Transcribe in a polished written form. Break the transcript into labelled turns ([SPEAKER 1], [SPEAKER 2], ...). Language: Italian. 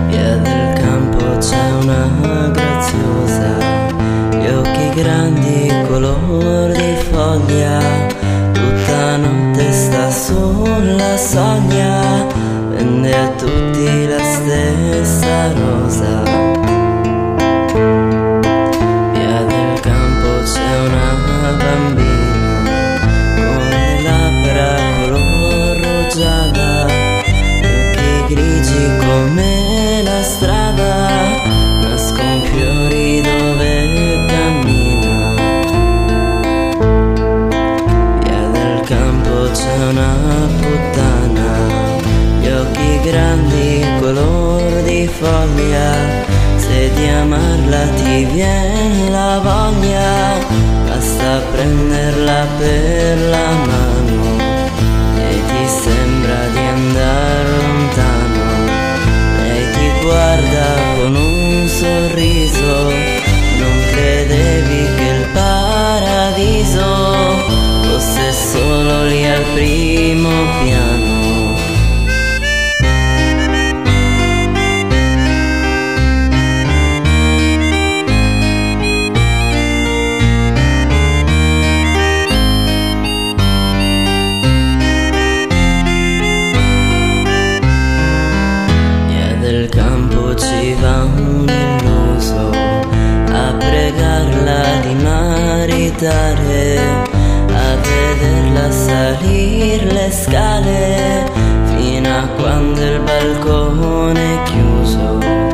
[SPEAKER 1] Via del campo c'è una graziosa, gli occhi grandi color di foglia, tutta notte sta sulla soglia, vende a tutti la stessa rosa. Via del campo c'è una bambina con le labbra color rugiada, occhi grigi come la strada, nascon fiori dove cammina. Via del campo c'è una puttana, gli occhi grandi color di foglia, se di amarla ti viene la voglia, basta prenderla per la mano e ti sembra di andare lontano. Lei ti guarda con un sorriso, non credevi che il paradiso fosse solo lì al primo piano. Del campo ci va un illuso a pregarla di maritare, a vederla salir le scale fino a quando il balcone è chiuso.